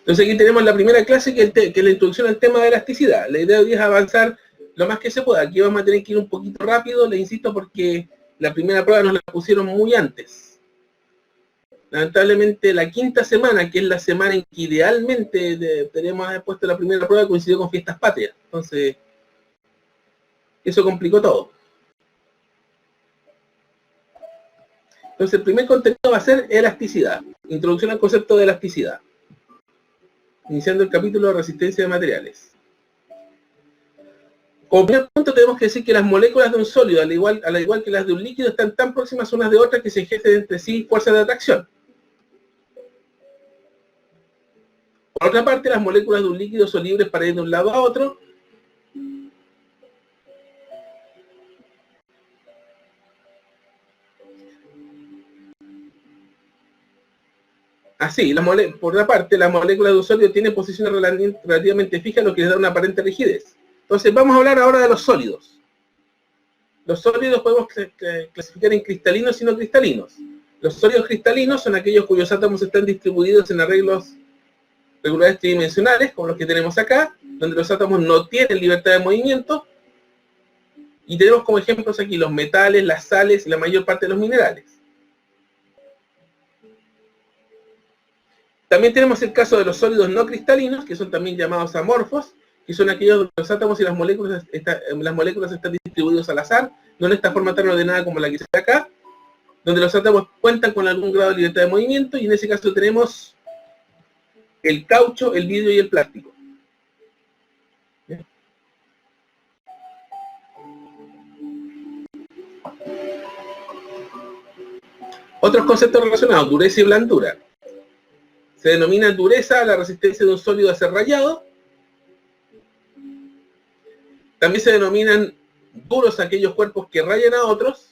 Entonces aquí tenemos la primera clase que es la introducción al tema de elasticidad. La idea hoy es avanzar lo más que se pueda. Aquí vamos a tener que ir un poquito rápido, les insisto, porque la primera prueba nos la pusieron muy antes. Lamentablemente la quinta semana, que es la semana en que idealmente tenemos haber puesto la primera prueba, coincidió con fiestas patrias. Entonces, eso complicó todo. Entonces el primer contenido va a ser elasticidad. Introducción al concepto de elasticidad. Iniciando el capítulo de resistencia de materiales. Como primer punto tenemos que decir que las moléculas de un sólido, al igual que las de un líquido, están tan próximas unas de otras que se ejercen entre sí fuerzas de atracción. Por otra parte, las moléculas de un líquido son libres para ir de un lado a otro. Así, por otra parte, las moléculas de un sólido tienen posiciones relativamente fijas, lo que les da una aparente rigidez. Entonces, vamos a hablar ahora de los sólidos. Los sólidos podemos clasificar en cristalinos y no cristalinos. Los sólidos cristalinos son aquellos cuyos átomos están distribuidos en arreglos regulares tridimensionales, como los que tenemos acá, donde los átomos no tienen libertad de movimiento. Y tenemos como ejemplos aquí los metales, las sales y la mayor parte de los minerales. También tenemos el caso de los sólidos no cristalinos, que son también llamados amorfos, que son aquellos donde los átomos y las moléculas están distribuidos al azar, no en esta forma tan ordenada como la que se ve acá, donde los átomos cuentan con algún grado de libertad de movimiento, y en ese caso tenemos el caucho, el vidrio y el plástico. ¿Bien? Otros conceptos relacionados, dureza y blandura. Se denomina dureza la resistencia de un sólido a ser rayado. También se denominan duros aquellos cuerpos que rayan a otros.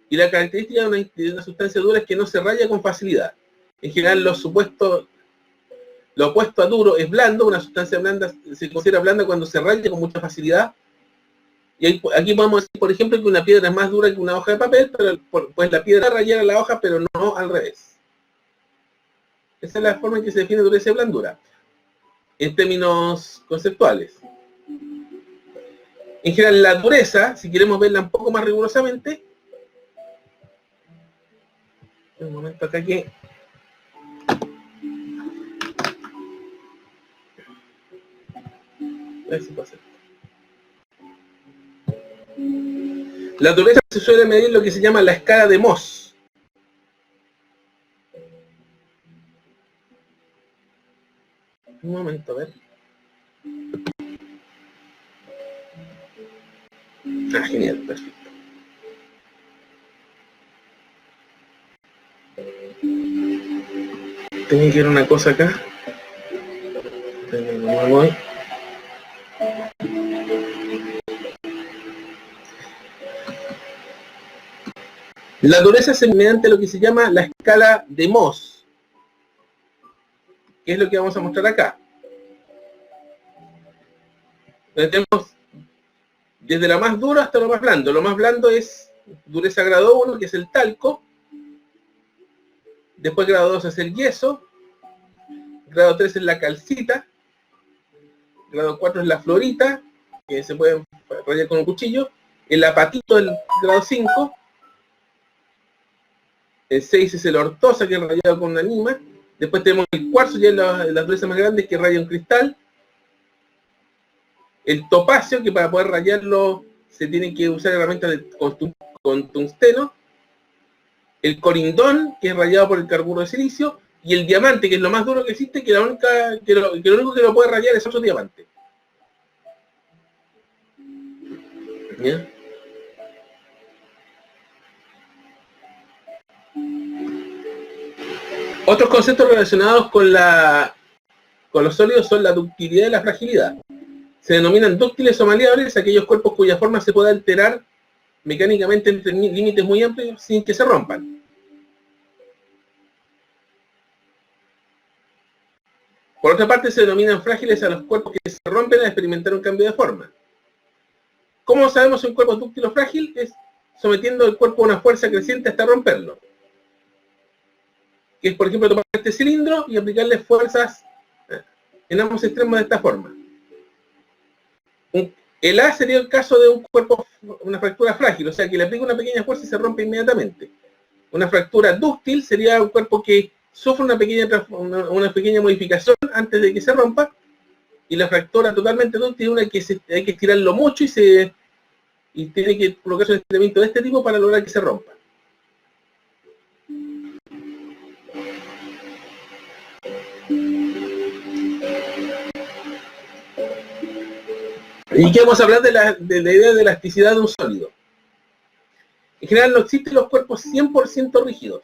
Y la característica de una sustancia dura es que no se raya con facilidad. En general, lo opuesto a duro es blando. Una sustancia blanda se considera blanda cuando se raya con mucha facilidad. Y aquí podemos decir, por ejemplo, que una piedra es más dura que una hoja de papel, pero pues la piedra rayará la hoja, pero no al revés. Esa es la forma en que se define dureza y blandura, en términos conceptuales. En general, la dureza, si queremos verla un poco más rigurosamente, un momento acá que... A ver si puedo hacer. La dureza se suele medir lo que se llama la escala de Mohs. Un momento, a ver. Ah, genial, perfecto. Tengo que ir a una cosa acá. Me voy. La dureza se mide mediante lo que se llama la escala de Mohs, que es lo que vamos a mostrar acá. Tenemos desde lo más duro hasta lo más blando. Lo más blando es dureza grado 1, que es el talco. Después grado 2 es el yeso. Grado 3 es la calcita. Grado 4 es la florita, que se puede rayar con un cuchillo. El apatito del grado 5. El 6 es el ortosa, que es rayado con una anima. Después tenemos el cuarzo, ya es la dureza más grande, que raya un cristal. El topacio, que para poder rayarlo se tiene que usar herramientas con tungsteno. El corindón, que es rayado por el carburo de silicio. Y el diamante, que es lo más duro que existe, que lo único que lo puede rayar es otro diamante. ¿Ya? Otros conceptos relacionados con los sólidos son la ductilidad y la fragilidad. Se denominan dúctiles o maleables aquellos cuerpos cuya forma se puede alterar mecánicamente entre límites muy amplios sin que se rompan. Por otra parte, se denominan frágiles a los cuerpos que se rompen al experimentar un cambio de forma. ¿Cómo sabemos si un cuerpo es dúctil o frágil? Es sometiendo el cuerpo a una fuerza creciente hasta romperlo. que es, por ejemplo, tomar este cilindro y aplicarle fuerzas en ambos extremos de esta forma. El A sería el caso de un cuerpo, una fractura frágil, o sea, que le aplica una pequeña fuerza y se rompe inmediatamente. Una fractura dúctil sería un cuerpo que sufre una pequeña modificación antes de que se rompa, y la fractura totalmente dúctil es una que hay que estirarlo mucho y tiene que colocarse un estiramiento de este tipo para lograr que se rompa. Y que vamos a hablar de la idea de elasticidad de un sólido. En general no existen los cuerpos 100% rígidos.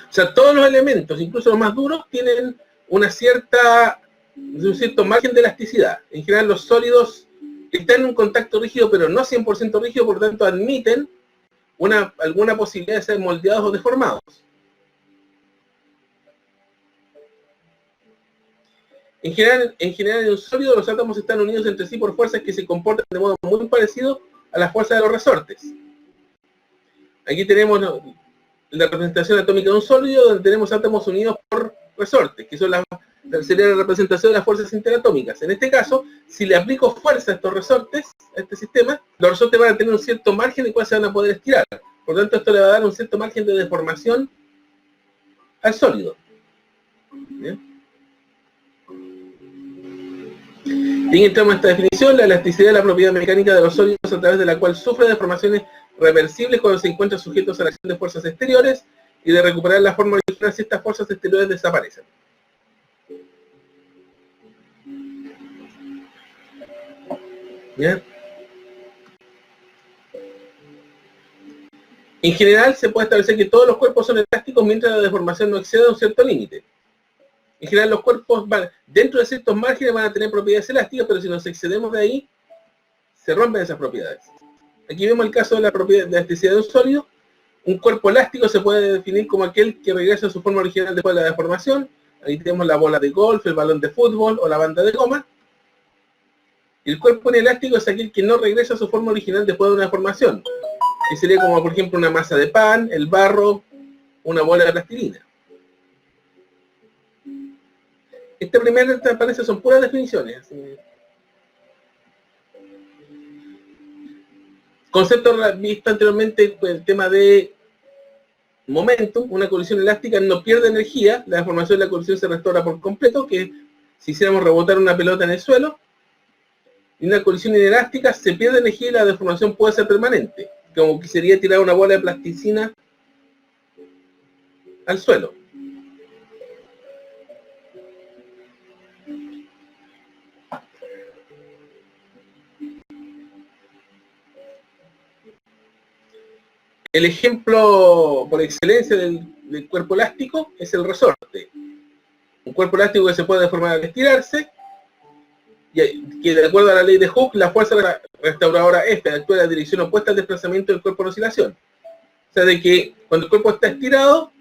O sea, todos los elementos, incluso los más duros, tienen un cierto margen de elasticidad. En general los sólidos están en un contacto rígido, pero no 100% rígido, por lo tanto admiten alguna posibilidad de ser moldeados o deformados. En general, en un sólido los átomos están unidos entre sí por fuerzas que se comportan de modo muy parecido a las fuerzas de los resortes. Aquí tenemos la representación atómica de un sólido, donde tenemos átomos unidos por resortes, que sería la representación de las fuerzas interatómicas. En este caso, si le aplico fuerza a estos resortes, a este sistema, los resortes van a tener un cierto margen en el cual se van a poder estirar. Por lo tanto, esto le va a dar un cierto margen de deformación al sólido. ¿Bien? Bien, entramos a esta definición. La elasticidad es la propiedad mecánica de los sólidos a través de la cual sufre deformaciones reversibles cuando se encuentran sujetos a la acción de fuerzas exteriores y de recuperar la forma original si estas fuerzas exteriores desaparecen. ¿Bien? En general se puede establecer que todos los cuerpos son elásticos mientras la deformación no exceda un cierto límite. En general los cuerpos dentro de ciertos márgenes van a tener propiedades elásticas, pero si nos excedemos de ahí, se rompen esas propiedades. Aquí vemos el caso de la propiedad de elasticidad de un sólido. Un cuerpo elástico se puede definir como aquel que regresa a su forma original después de la deformación. Ahí tenemos la bola de golf, el balón de fútbol o la banda de goma. Y el cuerpo inelástico es aquel que no regresa a su forma original después de una deformación, que sería como, por ejemplo, una masa de pan, el barro, una bola de plastilina. Esta primera transparencia son puras definiciones. Concepto visto anteriormente, el tema de momentum. Una colisión elástica no pierde energía, la deformación de la colisión se restaura por completo, que si hiciéramos rebotar una pelota en el suelo. Y una colisión inelástica se pierde energía y la deformación puede ser permanente, como que sería tirar una bola de plasticina al suelo. El ejemplo por excelencia del cuerpo elástico es el resorte. Un cuerpo elástico que se puede deformar al estirarse, y que de acuerdo a la ley de Hooke, la fuerza restauradora F actúa en la dirección opuesta al desplazamiento del cuerpo en oscilación. O sea, de que cuando el cuerpo está estirado,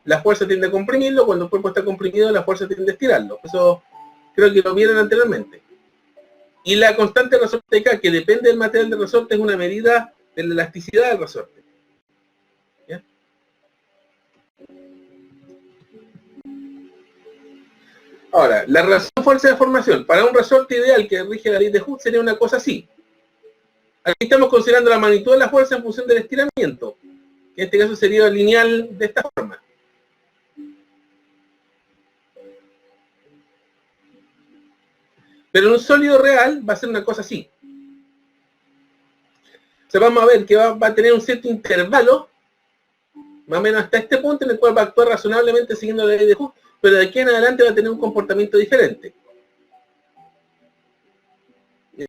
la fuerza tiende a comprimirlo, cuando el cuerpo está comprimido, la fuerza tiende a estirarlo. Eso creo que lo vieron anteriormente. Y la constante de resorte K, que depende del material del resorte, es una medida de la elasticidad del resorte. ¿Ya? Ahora, la relación fuerza-deformación para un resorte ideal que rige la ley de Hooke sería una cosa así. Aquí estamos considerando la magnitud de la fuerza en función del estiramiento, que en este caso sería lineal de esta forma. Pero en un sólido real va a ser una cosa así. O sea, vamos a ver que va a tener un cierto intervalo, más o menos hasta este punto, en el cual va a actuar razonablemente siguiendo la ley de Hooke, pero de aquí en adelante va a tener un comportamiento diferente. ¿Ya?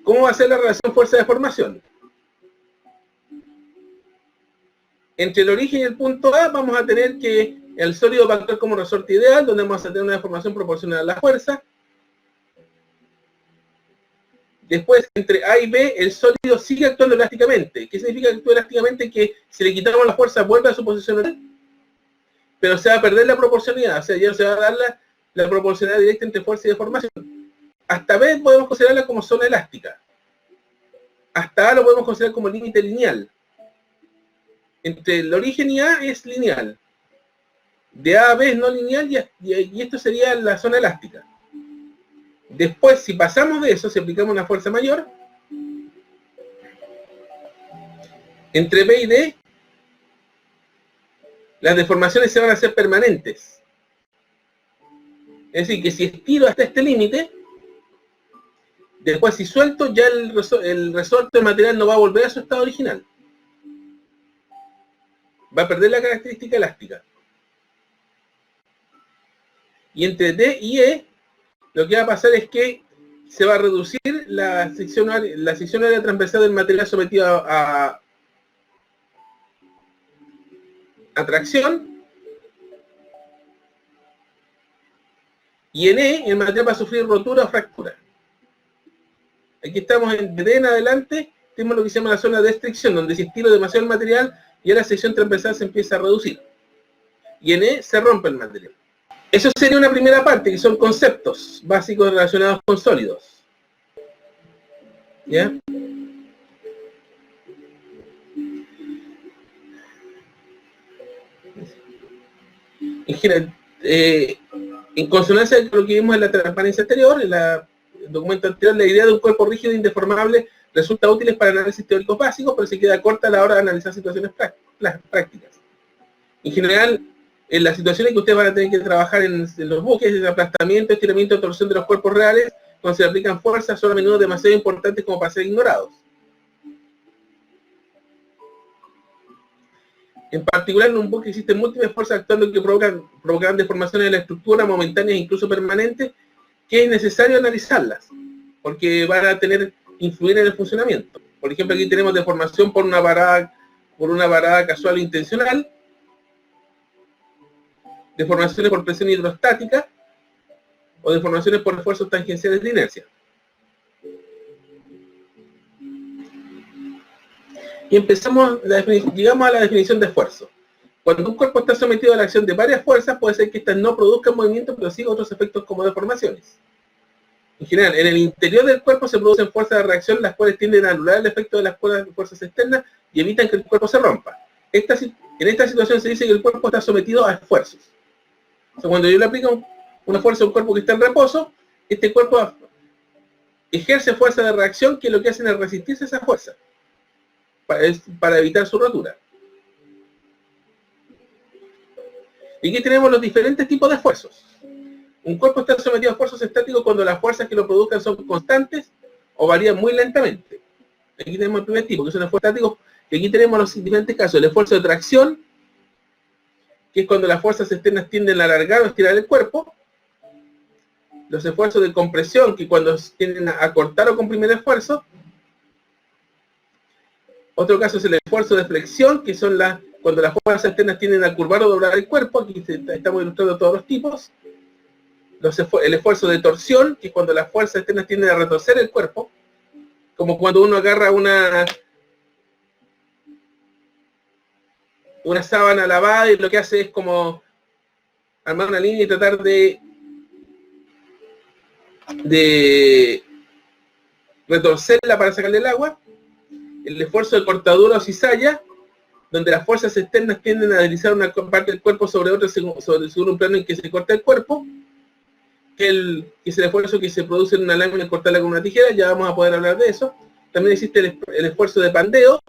¿Cómo va a ser la relación fuerza-deformación? Entre el origen y el punto A vamos a tener que el sólido va a actuar como resorte ideal, donde vamos a tener una deformación proporcional a la fuerza. Después, entre A y B, el sólido sigue actuando elásticamente. ¿Qué significa que actúa elásticamente? Que si le quitamos la fuerza, vuelve a su posición original, pero se va a perder la proporcionalidad. O sea, ya no se va a dar la proporcionalidad directa entre fuerza y deformación. Hasta B podemos considerarla como zona elástica. Hasta A lo podemos considerar como límite lineal. Entre el origen y A es lineal. De A a B es no lineal y esto sería la zona elástica. Después, si pasamos de eso, si aplicamos una fuerza mayor, entre B y D, las deformaciones se van a hacer permanentes. Es decir, que si estiro hasta este límite, después si suelto, ya el resorte del material no va a volver a su estado original. Va a perder la característica elástica. Y entre D y E, lo que va a pasar es que se va a reducir la sección área transversal del material sometido a tracción. Y en E, el material va a sufrir rotura o fractura. Aquí estamos de D en adelante, tenemos lo que se llama la zona de estricción, donde si estiro demasiado el material, ya la sección transversal se empieza a reducir. Y en E se rompe el material. Eso sería una primera parte, que son conceptos básicos relacionados con sólidos. ¿Ya? En consonancia con lo que vimos en la transparencia anterior, en el documento anterior, la idea de un cuerpo rígido e indeformable resulta útil para análisis teóricos básicos, pero se queda corta a la hora de analizar situaciones prácticas. En general, en las situaciones que ustedes van a tener que trabajar en los buques, el aplastamiento, estiramiento, torsión de los cuerpos reales, cuando se aplican fuerzas, son a menudo demasiado importantes como para ser ignorados. En particular, en un buque existen múltiples fuerzas actuando que provocan deformaciones de la estructura, momentáneas e incluso permanentes, que es necesario analizarlas, porque van a influir en el funcionamiento. Por ejemplo, aquí tenemos deformación por una varada casual o intencional, deformaciones por presión hidrostática o deformaciones por esfuerzos tangenciales de inercia. Y empezamos, llegamos a la definición de esfuerzo. Cuando un cuerpo está sometido a la acción de varias fuerzas, puede ser que éstas no produzcan movimiento, pero sí otros efectos como deformaciones. En general, en el interior del cuerpo se producen fuerzas de reacción, las cuales tienden a anular el efecto de las fuerzas externas y evitan que el cuerpo se rompa. En esta situación se dice que el cuerpo está sometido a esfuerzos. O sea, cuando yo le aplico una fuerza a un cuerpo que está en reposo, este cuerpo ejerce fuerza de reacción, que lo que hacen es resistirse a esa fuerza, para evitar su rotura. Y aquí tenemos los diferentes tipos de esfuerzos. Un cuerpo está sometido a esfuerzos estáticos cuando las fuerzas que lo produzcan son constantes o varían muy lentamente. Aquí tenemos el primer tipo, que son esfuerzos estáticos, y aquí tenemos los diferentes casos. El esfuerzo de tracción, que es cuando las fuerzas externas tienden a alargar o estirar el cuerpo. Los esfuerzos de compresión, que cuando tienden a acortar o comprimir el esfuerzo. Otro caso es el esfuerzo de flexión, que son cuando las fuerzas externas tienden a curvar o doblar el cuerpo. Aquí estamos ilustrando todos los tipos. El esfuerzo de torsión, que es cuando las fuerzas externas tienden a retorcer el cuerpo, como cuando uno agarra una sábana lavada y lo que hace es como armar una línea y tratar de retorcerla para sacarle el agua. El esfuerzo de cortadura o cizalla, donde las fuerzas externas tienden a deslizar una parte del cuerpo sobre otra según un plano en que se corta el cuerpo, que es el esfuerzo que se produce en una lámina al cortarla con una tijera. Ya vamos a poder hablar de eso. También existe el esfuerzo de pandeo,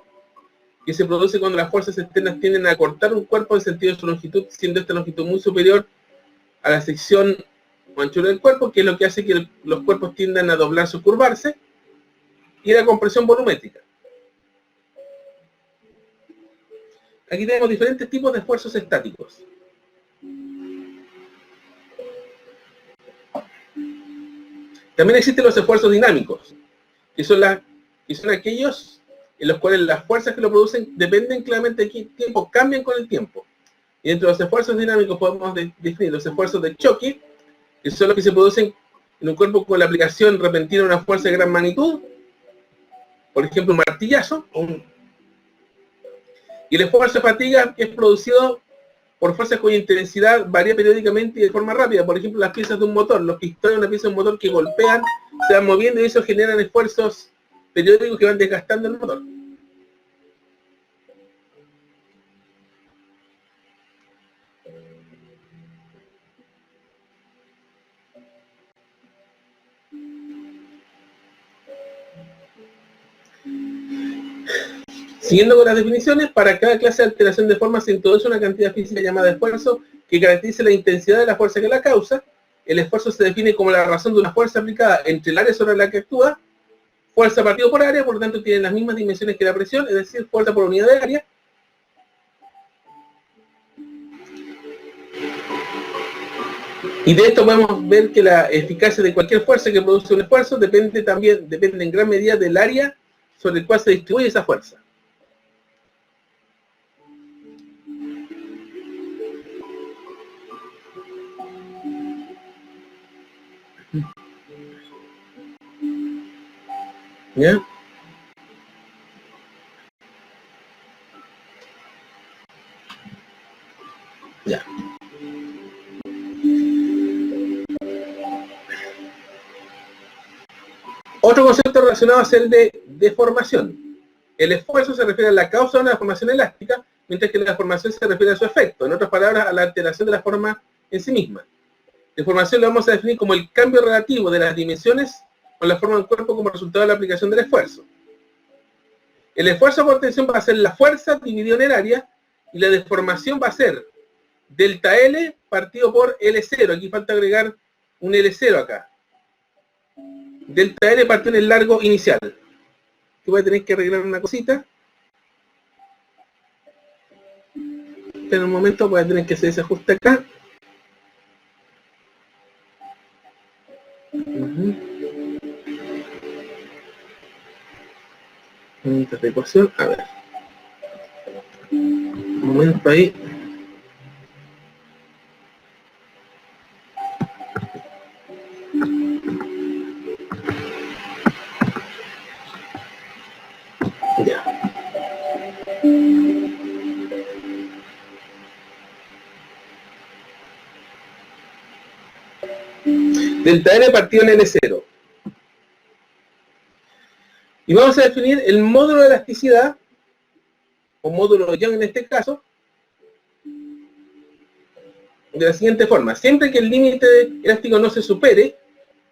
que se produce cuando las fuerzas externas tienden a cortar un cuerpo en sentido de su longitud, siendo esta longitud muy superior a la sección o anchura del cuerpo, que es lo que hace que los cuerpos tiendan a doblarse o curvarse. Y la compresión volumétrica. Aquí tenemos diferentes tipos de esfuerzos estáticos. También existen los esfuerzos dinámicos, que son aquellos en los cuales las fuerzas que lo producen dependen claramente de qué tiempo, cambian con el tiempo. Y dentro de los esfuerzos dinámicos podemos definir los esfuerzos de choque, que son los que se producen en un cuerpo con la aplicación repentina de una fuerza de gran magnitud, por ejemplo un martillazo, y el esfuerzo de fatiga, que es producido por fuerzas cuya intensidad varía periódicamente y de forma rápida. Por ejemplo, las piezas de un motor. Los pistones de una pieza de un motor que golpean, se van moviendo y eso generan esfuerzos periódicos que van desgastando el motor. Siguiendo con las definiciones, para cada clase de alteración de forma se introduce una cantidad física llamada esfuerzo que caracteriza la intensidad de la fuerza que la causa. El esfuerzo se define como la razón de una fuerza aplicada entre el área sobre la que actúa, fuerza partido por área, por lo tanto tienen las mismas dimensiones que la presión, es decir, fuerza por unidad de área. Y de esto podemos ver que la eficacia de cualquier fuerza que produce un esfuerzo depende en gran medida del área sobre el cual se distribuye esa fuerza. ¿Ya? Ya. Otro concepto relacionado es el de deformación. El esfuerzo se refiere a la causa de una deformación elástica, mientras que la deformación se refiere a su efecto, en otras palabras, a la alteración de la forma en sí misma. Deformación lo vamos a definir como el cambio relativo de las dimensiones con la forma del cuerpo como resultado de la aplicación del esfuerzo. El esfuerzo por tensión va a ser la fuerza dividido en el área, y la deformación va a ser delta L partido por L0. Aquí falta agregar un L0 acá. Delta L partido en el largo inicial. Aquí voy a tener que arreglar una cosita. Espera un momento, voy a tener que hacer ese ajuste acá. De ecuación, a ver. Un momento ahí. Ya. Delta L partido en L0. Y vamos a definir el módulo de elasticidad, o módulo de Young en este caso, de la siguiente forma. Siempre que el límite elástico no se supere,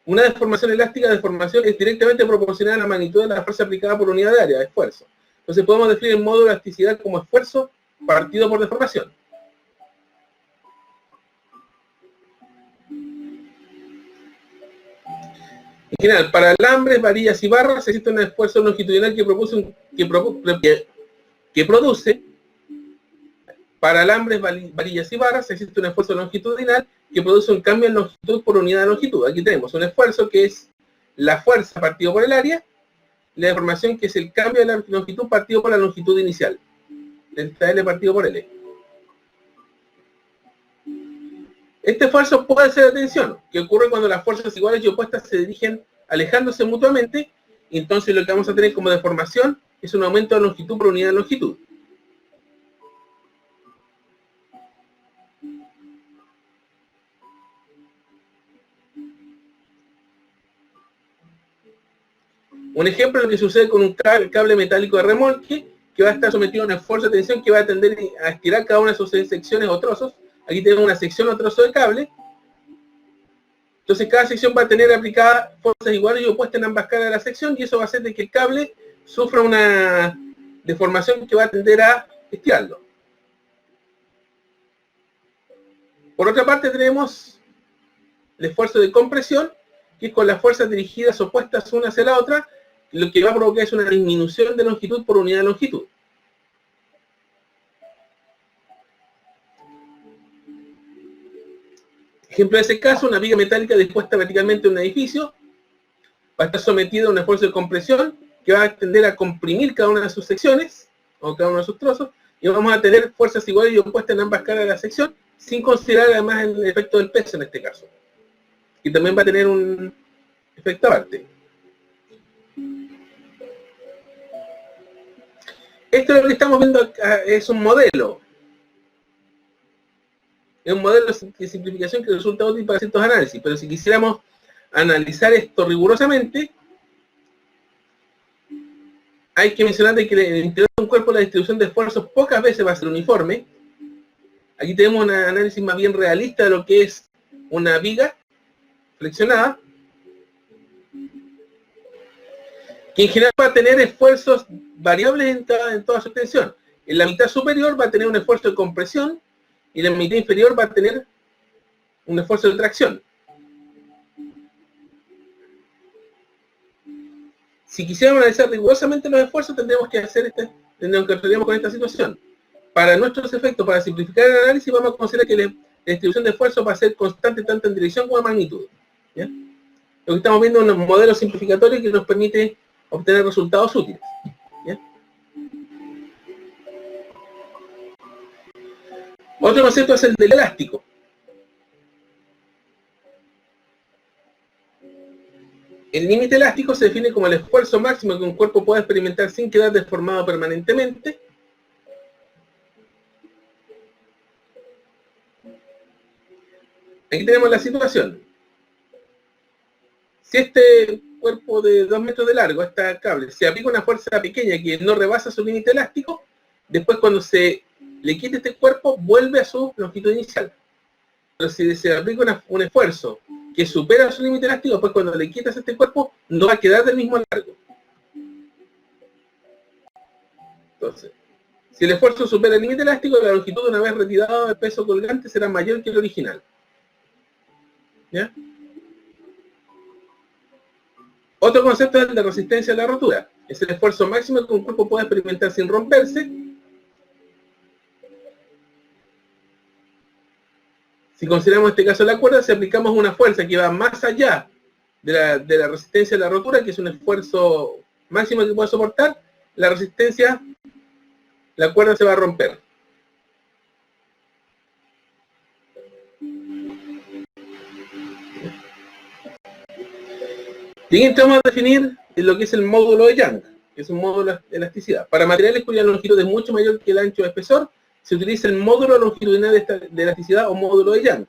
una deformación elástica de deformación es directamente proporcional a la magnitud de la fuerza aplicada por unidad de área, esfuerzo. Entonces podemos definir el módulo de elasticidad como esfuerzo partido por deformación. En general, para alambres, varillas y barras existe un esfuerzo longitudinal que produce. Para alambres, varillas y barras existe un esfuerzo longitudinal que produce un cambio en longitud por unidad de longitud. Aquí tenemos un esfuerzo que es la fuerza partido por el área, y la deformación que es el cambio de la longitud partido por la longitud inicial. Delta L partido por L. Este esfuerzo puede ser de tensión, que ocurre cuando las fuerzas iguales y opuestas se dirigen alejándose mutuamente, y entonces lo que vamos a tener como deformación es un aumento de longitud por unidad de longitud. Un ejemplo es lo que sucede con un cable metálico de remolque que va a estar sometido a un esfuerzo de tensión que va a tender a estirar cada una de sus secciones o trozos. Aquí tenemos una sección o trozo de cable. Entonces cada sección va a tener aplicadas fuerzas iguales y opuestas en ambas caras de la sección, y eso va a hacer de que el cable sufra una deformación que va a tender a estirarlo. Por otra parte tenemos el esfuerzo de compresión, que es con las fuerzas dirigidas opuestas una hacia la otra, lo que va a provocar es una disminución de longitud por unidad de longitud. Ejemplo de ese caso, una viga metálica dispuesta verticalmente en un edificio va a estar sometida a un esfuerzo de compresión que va a tender a comprimir cada una de sus secciones, o cada uno de sus trozos, y vamos a tener fuerzas iguales y opuestas en ambas caras de la sección, sin considerar además el efecto del peso en este caso. Y también va a tener un efecto aparte. Esto es lo que estamos viendo acá, es un modelo. es un modelo de simplificación que resulta útil para ciertos análisis, pero si quisiéramos analizar esto rigurosamente, hay que mencionar de que en el interior de un cuerpo la distribución de esfuerzos pocas veces va a ser uniforme. Aquí tenemos un análisis más bien realista de lo que es una viga flexionada, que en general va a tener esfuerzos variables en toda su extensión. En la mitad superior va a tener un esfuerzo de compresión y en la mitad inferior va a tener un esfuerzo de tracción. Si quisiéramos analizar rigurosamente los esfuerzos, tendríamos que encontraríamos con esta situación. Para nuestros efectos, para simplificar el análisis, vamos a considerar que la distribución de esfuerzos va a ser constante tanto en dirección como en magnitud. ¿Ya? Lo que estamos viendo es un modelo simplificatorio que nos permite obtener resultados útiles. ¿Ya? Otro concepto es el del elástico. El límite elástico se define como el esfuerzo máximo que un cuerpo puede experimentar sin quedar deformado permanentemente. Aquí tenemos la situación. Si este cuerpo de 2 metros de largo, este cable, se aplica una fuerza pequeña que no rebasa su límite elástico, después cuando se le quite este cuerpo, vuelve a su longitud inicial. Pero si se aplica un esfuerzo que supera su límite elástico, pues cuando le quitas este cuerpo, no va a quedar del mismo largo. Entonces, si el esfuerzo supera el límite elástico, la longitud una vez retirado el peso colgante será mayor que el original. ¿Ya? Otro concepto es el de resistencia a la rotura. Es el esfuerzo máximo que un cuerpo puede experimentar sin romperse. Si consideramos este caso de la cuerda, si aplicamos una fuerza que va más allá de la resistencia a la rotura, que es un esfuerzo máximo que puede soportar, la resistencia, la cuerda se va a romper. Siguiente vamos a definir lo que es el módulo de Young, que es un módulo de elasticidad. Para materiales cuya longitud es mucho mayor que el ancho de espesor, se utiliza el módulo longitudinal de elasticidad o módulo de Young,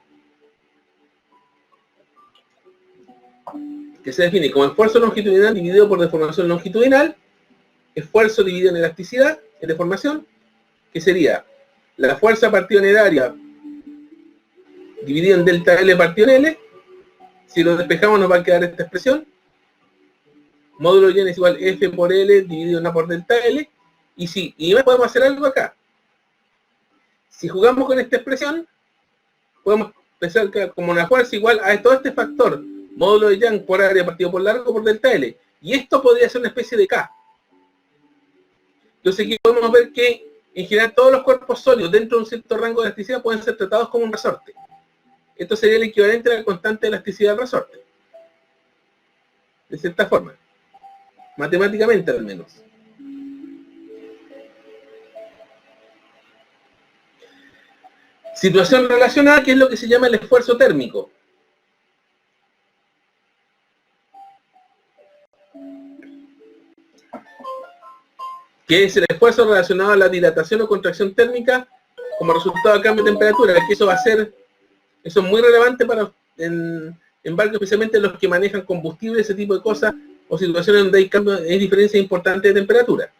que se define como esfuerzo longitudinal dividido por deformación longitudinal, esfuerzo dividido en elasticidad, en deformación, que sería la fuerza partido en el área dividido en delta L partido en L. Si lo despejamos nos va a quedar esta expresión. Módulo de Young es igual F por L dividido en A por delta L. Y podemos hacer algo acá. Si jugamos con esta expresión, podemos pensar que como una fuerza igual a todo este factor, módulo de Young por área partido por largo por delta L. Y esto podría ser una especie de K. Entonces aquí podemos ver que en general todos los cuerpos sólidos dentro de un cierto rango de elasticidad pueden ser tratados como un resorte. Esto sería el equivalente a la constante de elasticidad del resorte. De cierta forma. Matemáticamente al menos. Situación relacionada, que es lo que se llama el esfuerzo térmico. Que es el esfuerzo relacionado a la dilatación o contracción térmica como resultado de cambio de temperatura, que eso es muy relevante en barcos, especialmente los que manejan combustible, ese tipo de cosas, o situaciones donde hay diferencias importantes de temperatura.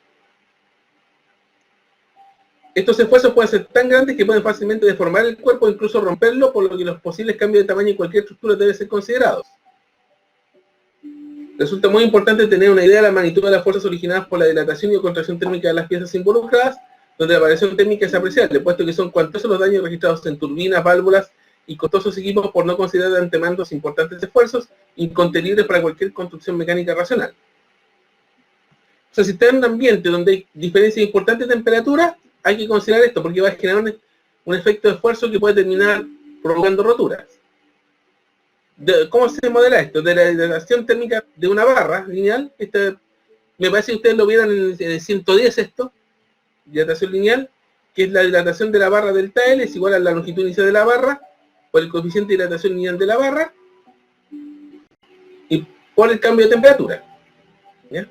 Estos esfuerzos pueden ser tan grandes que pueden fácilmente deformar el cuerpo o incluso romperlo, por lo que los posibles cambios de tamaño en cualquier estructura deben ser considerados. Resulta muy importante tener una idea de la magnitud de las fuerzas originadas por la dilatación y contracción térmica de las piezas involucradas, donde la variación térmica es apreciable, puesto que son cuantiosos los daños registrados en turbinas, válvulas y costosos equipos por no considerar de antemano los importantes esfuerzos incontenibles para cualquier construcción mecánica racional. O sea, si está en un ambiente donde hay diferencias importantes de temperatura, hay que considerar esto, porque va a generar un efecto de esfuerzo que puede terminar provocando roturas. ¿Cómo se modela esto? De la dilatación térmica de una barra lineal, me parece que ustedes lo vieron en el 110 esto, dilatación lineal, que es la dilatación de la barra delta L, es igual a la longitud inicial de la barra, por el coeficiente de dilatación lineal de la barra, y por el cambio de temperatura. ¿Ya?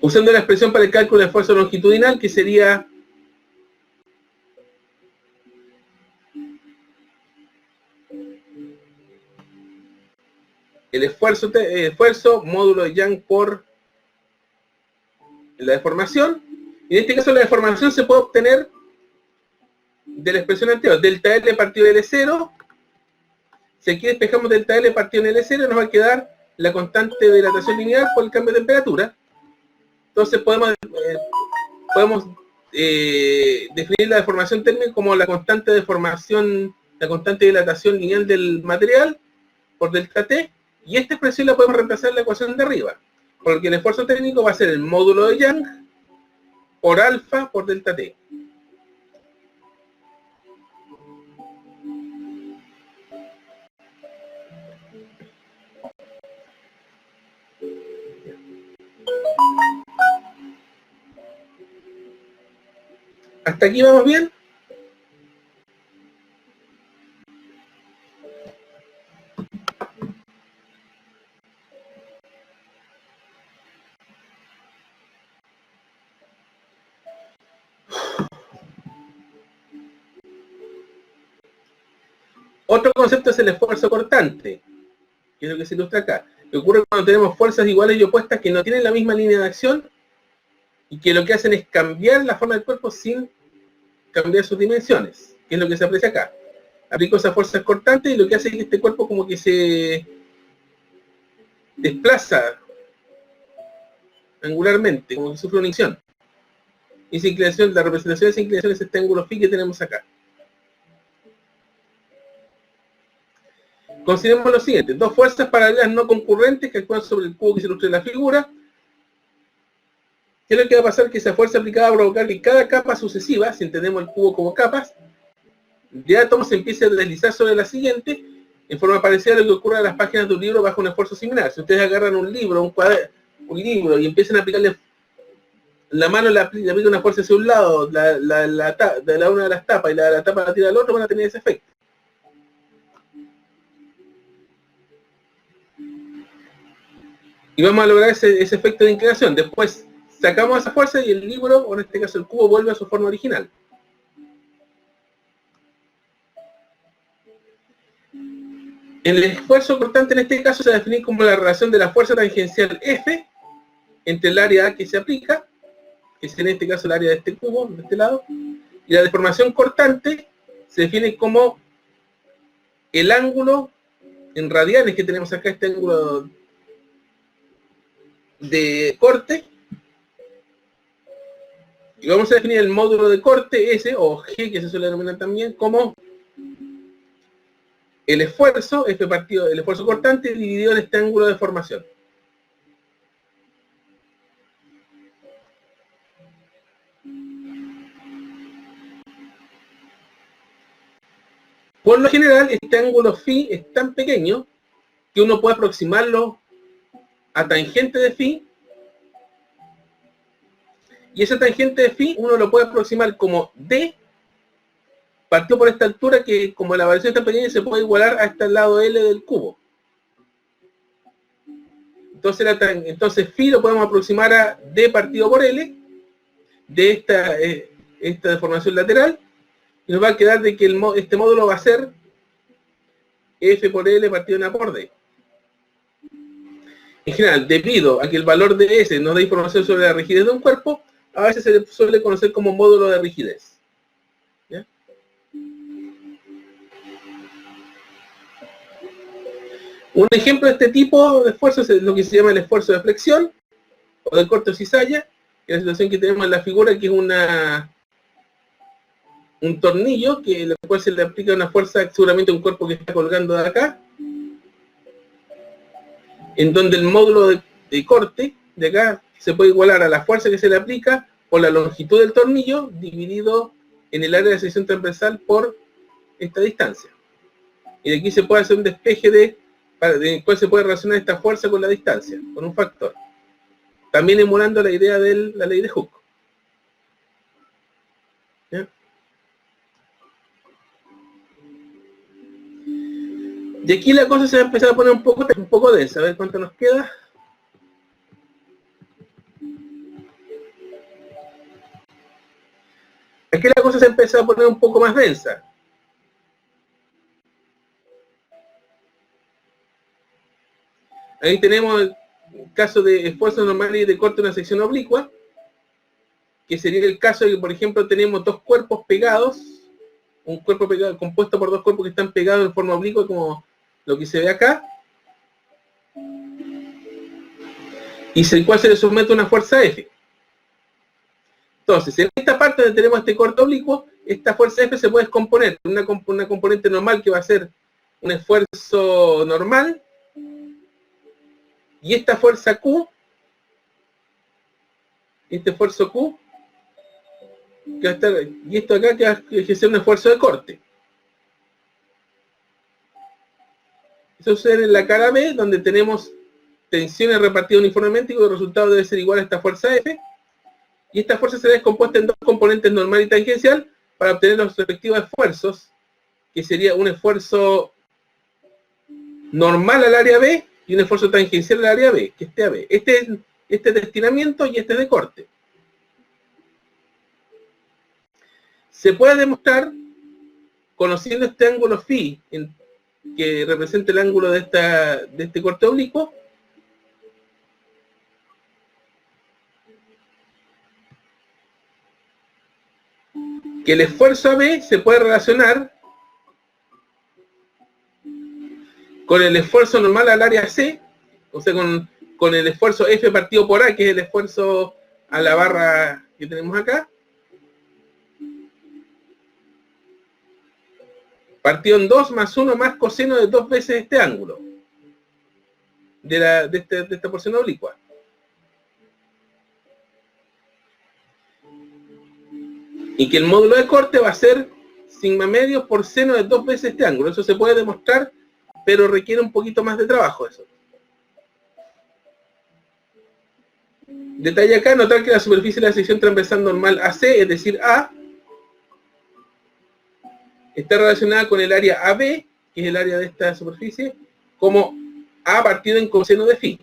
Usando la expresión para el cálculo de esfuerzo longitudinal, que sería el esfuerzo módulo de Young por la deformación. Y en este caso la deformación se puede obtener de la expresión anterior, delta L partido de L0. Si aquí despejamos delta L partido en L0, nos va a quedar la constante de dilatación lineal por el cambio de temperatura. Entonces podemos definir la deformación térmica como la constante de deformación, la constante de dilatación lineal del material por delta T, y esta expresión la podemos reemplazar en la ecuación de arriba, porque el esfuerzo técnico va a ser el módulo de Young por alfa por delta T. ¿Hasta aquí vamos bien? Otro concepto es el esfuerzo cortante, que es lo que se ilustra acá. Que ocurre cuando tenemos fuerzas iguales y opuestas que no tienen la misma línea de acción y que lo que hacen es cambiar la forma del cuerpo sin cambiar sus dimensiones, que es lo que se aprecia acá. Aplico esas fuerzas cortantes y lo que hace es que este cuerpo como que se desplaza angularmente, como que sufre una inclinación. Y esa inclinación, la representación de esa inclinación es este ángulo phi que tenemos acá. Consideremos lo siguiente: dos fuerzas paralelas no concurrentes que actúan sobre el cubo que se ilustra en la figura. ¿Qué es lo que va a pasar? Que esa fuerza aplicada va a provocar que cada capa sucesiva, si entendemos el cubo como capas, de átomos se empiece a deslizar sobre la siguiente, en forma parecida a lo que ocurre en las páginas de un libro bajo un esfuerzo similar. Si ustedes agarran un libro, un libro, y empiezan a aplicarle la mano, le aplica una fuerza hacia un lado, de una de las tapas, y la tapa la tira al otro, van a tener ese efecto. Y vamos a lograr ese efecto de inclinación. Después sacamos esa fuerza y el libro, o en este caso el cubo, vuelve a su forma original. El esfuerzo cortante en este caso se define como la relación de la fuerza tangencial F entre el área A que se aplica, que es en este caso el área de este cubo, de este lado, y la deformación cortante se define como el ángulo en radianes que tenemos acá, este ángulo de corte, y vamos a definir el módulo de corte S, o G, que se suele denominar también, como el esfuerzo, F partido del esfuerzo cortante, dividido en este ángulo de formación. Por lo general, este ángulo phi es tan pequeño que uno puede aproximarlo a tangente de phi, y esa tangente de phi uno lo puede aproximar como D, partido por esta altura que, como la variación es tan pequeña, se puede igualar a este lado L del cubo. Entonces phi lo podemos aproximar a D partido por L, de esta deformación lateral, y nos va a quedar de que este módulo va a ser F por L partido en A por D. En general, debido a que el valor de S nos da información sobre la rigidez de un cuerpo, a veces se le suele conocer como módulo de rigidez. ¿Ya? Un ejemplo de este tipo de esfuerzo es lo que se llama el esfuerzo de flexión o de corte o cizalla, que es la situación que tenemos en la figura, que es un tornillo que el cual se le aplica una fuerza seguramente a un cuerpo que está colgando de acá, en donde el módulo de corte de acá se puede igualar a la fuerza que se le aplica por la longitud del tornillo dividido en el área de sección transversal por esta distancia. Y de aquí se puede hacer un despeje de cuál se puede relacionar esta fuerza con la distancia, con un factor. También emulando la idea de la ley de Hooke. ¿Ya? Y aquí la cosa se va a empezar a poner un poco densa. A ver cuánto nos queda. Aquí la cosa se empieza a poner un poco más densa. Ahí tenemos el caso de esfuerzo normal y de corte de una sección oblicua, que sería el caso de que, por ejemplo, tenemos dos cuerpos pegados, un cuerpo pegado, compuesto por dos cuerpos que están pegados en forma oblicua, como lo que se ve acá, y el cual se le somete una fuerza F. Entonces, en esta parte donde tenemos este corte oblicuo, esta fuerza F se puede descomponer. Una componente normal que va a ser un esfuerzo normal, y esta fuerza Q, este esfuerzo Q, que va a estar, y esto acá que va a ejercer un esfuerzo de corte. Eso sucede en la cara B, donde tenemos tensiones repartidas uniformemente y el resultado debe ser igual a esta fuerza F. Y esta fuerza será descompuesta en dos componentes normal y tangencial para obtener los respectivos esfuerzos, que sería un esfuerzo normal al área B y un esfuerzo tangencial al área B, que esté a B. Este es de estiramiento y este es de corte. Se puede demostrar, conociendo este ángulo phi, que representa el ángulo de este corte oblicuo, que el esfuerzo AB se puede relacionar con el esfuerzo normal al área C, o sea, con el esfuerzo F partido por A, que es el esfuerzo a la barra que tenemos acá, partido en 2 más 1 más coseno de 2 veces este ángulo, de esta porción oblicua. Y que el módulo de corte va a ser sigma medio por seno de 2 veces este ángulo. Eso se puede demostrar, pero requiere un poquito más de trabajo eso. Detalle acá, notar que la superficie de la sección transversal normal AC, es decir, A, está relacionada con el área AB, que es el área de esta superficie, como A partido en coseno de phi.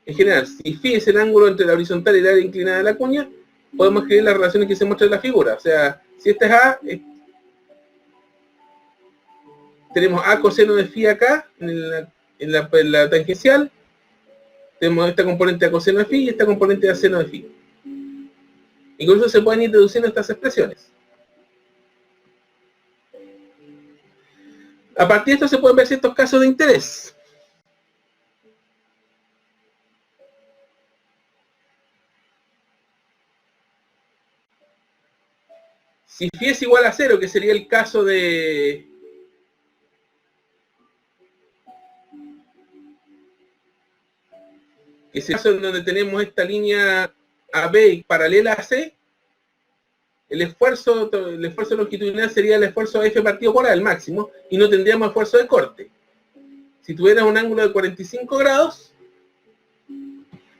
En general, si phi es el ángulo entre la horizontal y el área inclinada de la cuña, podemos escribir las relaciones que se muestran en la figura. O sea, si esta es A, tenemos A coseno de phi acá, en la tangencial. Tenemos esta componente A coseno de phi y esta componente A seno de phi. Incluso se pueden ir deduciendo estas expresiones. A partir de esto se pueden ver ciertos casos de interés. Si phi es igual a 0, que sería el caso de que es el caso en donde tenemos esta línea AB paralela a C, el esfuerzo longitudinal sería el esfuerzo F partido por A, el máximo, y no tendríamos esfuerzo de corte. Si tuvieras un ángulo de 45 grados,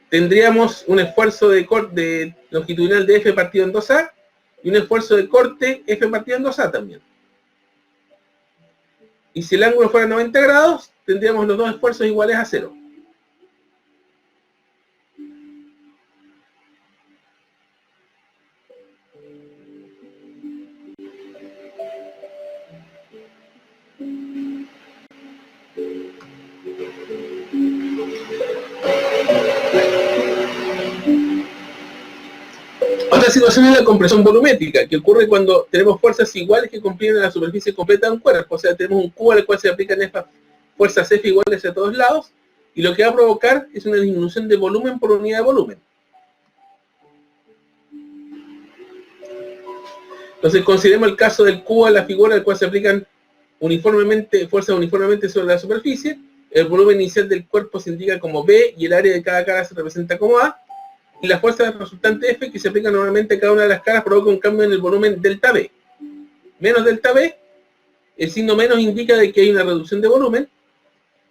tendríamos un esfuerzo de longitudinal de F partido en 2A y un esfuerzo de corte F partido en 2A también. Y si el ángulo fuera 90 grados, tendríamos los dos esfuerzos iguales a 0. Otra situación es la compresión volumétrica, que ocurre cuando tenemos fuerzas iguales que comprimen la superficie completa de un cuerpo. O sea, tenemos un cubo al cual se aplican estas fuerzas F iguales a todos lados, y lo que va a provocar es una disminución de volumen por unidad de volumen. Entonces consideremos el caso del cubo de la figura al cual se aplican fuerzas uniformemente sobre la superficie. El volumen inicial del cuerpo se indica como B y el área de cada cara se representa como A. Y la fuerza resultante F, que se aplica normalmente a cada una de las caras, provoca un cambio en el volumen delta B. Menos delta B, el signo menos indica de que hay una reducción de volumen,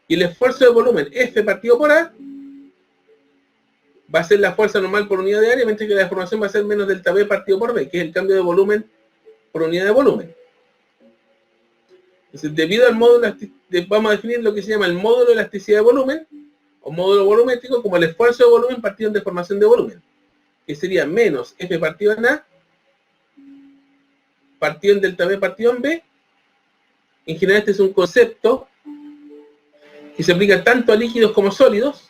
y el esfuerzo de volumen F partido por A va a ser la fuerza normal por unidad de área, mientras que la deformación va a ser menos delta B partido por B, que es el cambio de volumen por unidad de volumen. Entonces, debido al módulo, vamos a definir lo que se llama el módulo de elasticidad de volumen, o módulo volumétrico, como el esfuerzo de volumen partido en deformación de volumen, que sería menos F partido en A, partido en delta B partido en B. En general este es un concepto que se aplica tanto a líquidos como sólidos.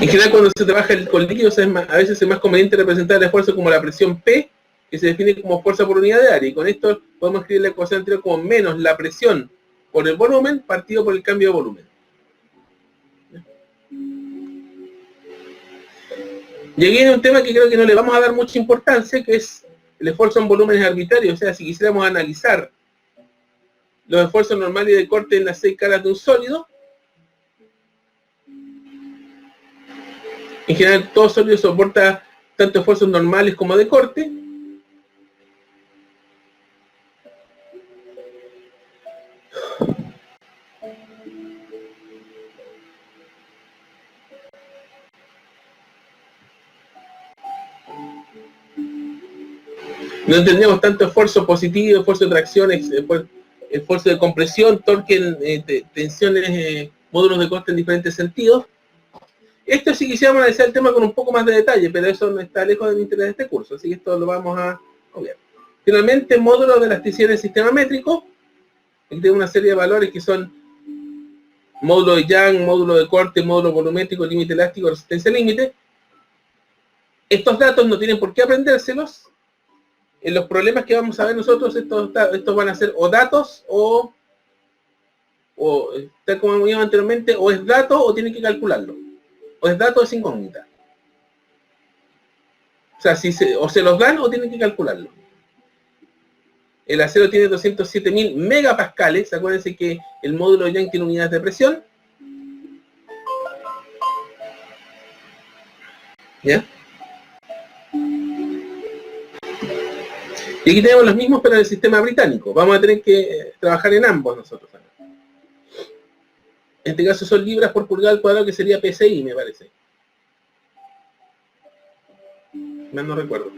En general, cuando se trabaja con líquidos, a veces es más conveniente representar el esfuerzo como la presión P, que se define como fuerza por unidad de área. Y con esto podemos escribir la ecuación anterior como menos la presión por el volumen partido por el cambio de volumen. Y aquí hay un tema que creo que no le vamos a dar mucha importancia, que es el esfuerzo en volúmenes arbitrarios. O sea, si quisiéramos analizar los esfuerzos normales de corte en las 6 caras de un sólido, en general todo sólido soporta tanto esfuerzos normales como de corte. No tendríamos tanto esfuerzo positivo, esfuerzo de tracción, esfuerzo de compresión, torque, tensiones, módulos de corte en diferentes sentidos. Esto sí quisiéramos analizar el tema con un poco más de detalle, pero eso no está lejos del interés de este curso, así que esto lo vamos a obviar. Finalmente, módulos de elasticidad del sistema métrico. Aquí tengo una serie de valores que son módulo de Young, módulo de corte, módulo volumétrico, límite elástico, resistencia límite. Estos datos no tienen por qué aprendérselos. En los problemas que vamos a ver nosotros, estos van a ser o datos o tal como hemos anteriormente, o es dato o tienen que calcularlo. O es dato o es incógnita. O sea, o se los dan o tienen que calcularlo. El acero tiene 207.000 megapascales. Acuérdense que el módulo de Young tiene unidades de presión. ¿Ya? Y aquí tenemos los mismos, pero en el sistema británico. Vamos a tener que trabajar en ambos nosotros. En este caso son libras por pulgada al cuadrado, que sería PSI, me parece. Más no recuerdo.